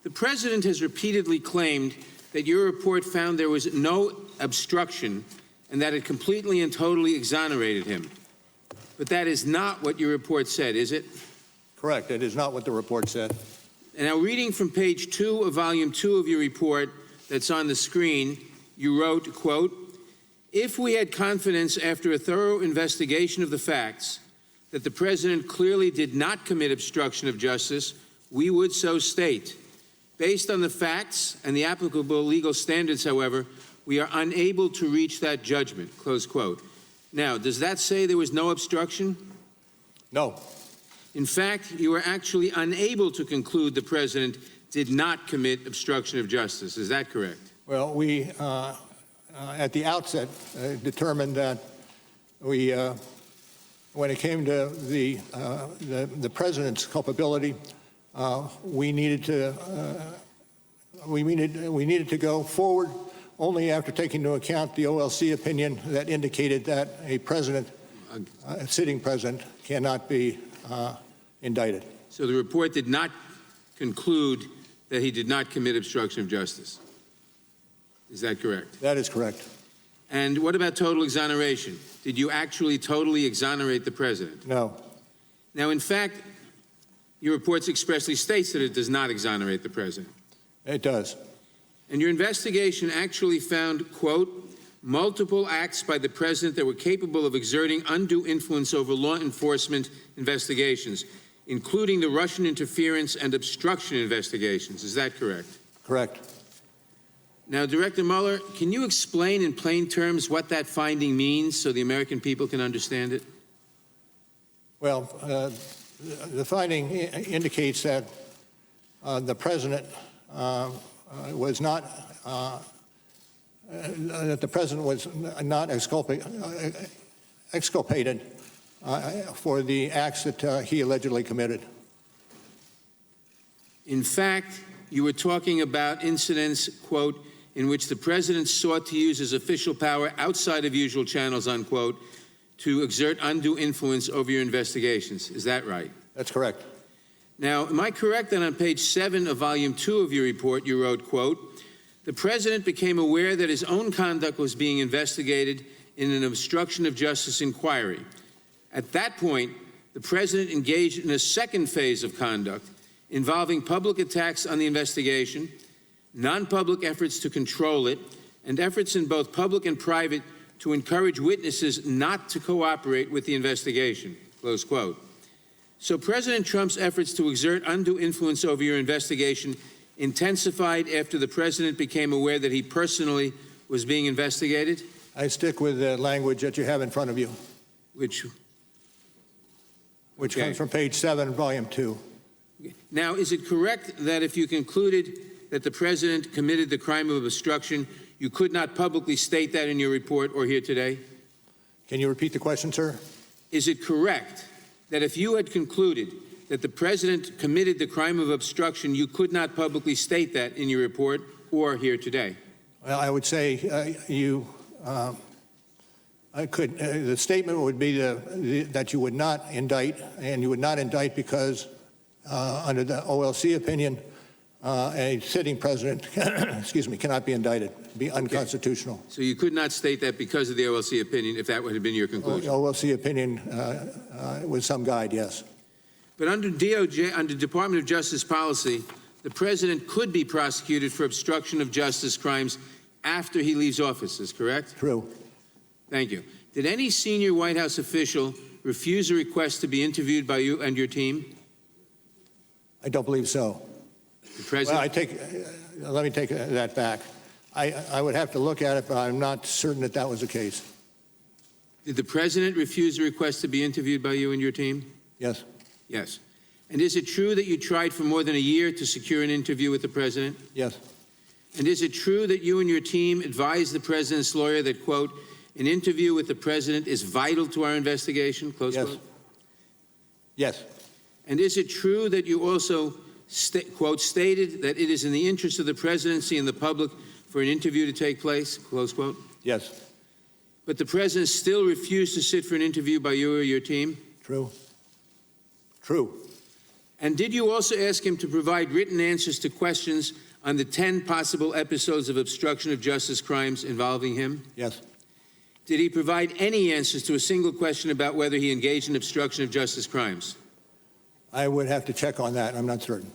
The president has repeatedly claimed that your report found there was no obstruction and that it completely and totally exonerated him. But that is not what your report said, is it? Correct. It is not what the report said. And now, reading from page 2 of volume 2 of your report that's on the screen, you wrote, quote, "If we had confidence after a thorough investigation of the facts that the president clearly did not commit obstruction of justice, we would so state. Based on the facts and the applicable legal standards, however, we are unable to reach that judgment," close quote. Now, does that say there was no obstruction? No. In fact, you were actually unable to conclude the president did not commit obstruction of justice. Is that correct? Well, we, at the outset, determined that we, when it came to the president's culpability, we needed to go forward only after taking into account the OLC opinion that indicated that a president, a sitting president, cannot be indicted. So the report did not conclude that he did not commit obstruction of justice. Is that correct? That is correct. And what about total exoneration? Did you actually totally exonerate the president? No. Now, in fact, your report expressly states that it does not exonerate the president. It does. And your investigation actually found, quote, multiple acts by the president that were capable of exerting undue influence over law enforcement investigations, including the Russian interference and obstruction investigations. Is that correct? Correct. Now, Director Mueller, can you explain in plain terms what that finding means so the American people can understand it? Well, the finding indicates that the president was not exculpated for the acts that he allegedly committed. In fact, you were talking about incidents, quote, in which the president sought to use his official power outside of usual channels, unquote, to exert undue influence over your investigations. Is that right? That's correct. Now, am I correct that on page 7 of volume 2 of your report, you wrote, quote, the president became aware that his own conduct was being investigated in an obstruction of justice inquiry. At that point, the president engaged in a second phase of conduct involving public attacks on the investigation, non-public efforts to control it, and efforts in both public and private to encourage witnesses not to cooperate with the investigation, close quote. So President Trump's efforts to exert undue influence over your investigation intensified after the president became aware that he personally was being investigated? I stick with the language that you have in front of you, which okay. comes from page 7, volume 2. Now, is it correct that if you concluded that the president committed the crime of obstruction, you could not publicly state that in your report or here today? Can you repeat the question, sir? Is it correct that if you had concluded that the president committed the crime of obstruction, you could not publicly state that in your report or here today? Well, I would say the statement would be that you would not indict, and you would not indict because under the OLC opinion, a sitting president, excuse me, cannot be indicted, be unconstitutional. So you could not state that because of the OLC opinion, if that would have been your conclusion? OLC opinion was some guide, yes. But under DOJ, under Department of Justice policy, the president could be prosecuted for obstruction of justice crimes after he leaves office, is correct? True. Thank you. Did any senior White House official refuse a request to be interviewed by you and your team? I don't believe so. The president? Well, let me take that back. I would have to look at it, but I'm not certain that that was the case. Did the president refuse a request to be interviewed by you and your team? Yes. Yes. And is it true that you tried for more than a year to secure an interview with the president? Yes. And is it true that you and your team advised the president's lawyer that, quote, an interview with the president is vital to our investigation, close quote? Yes. And is it true that you also, quote, stated that it is in the interest of the presidency and the public for an interview to take place, close quote? Yes. But the president still refused to sit for an interview by you or your team? True. True. And did you also ask him to provide written answers to questions on the 10 possible episodes of obstruction of justice crimes involving him? Yes. Did he provide any answers to a single question about whether he engaged in obstruction of justice crimes? I would have to check on that. I'm not certain.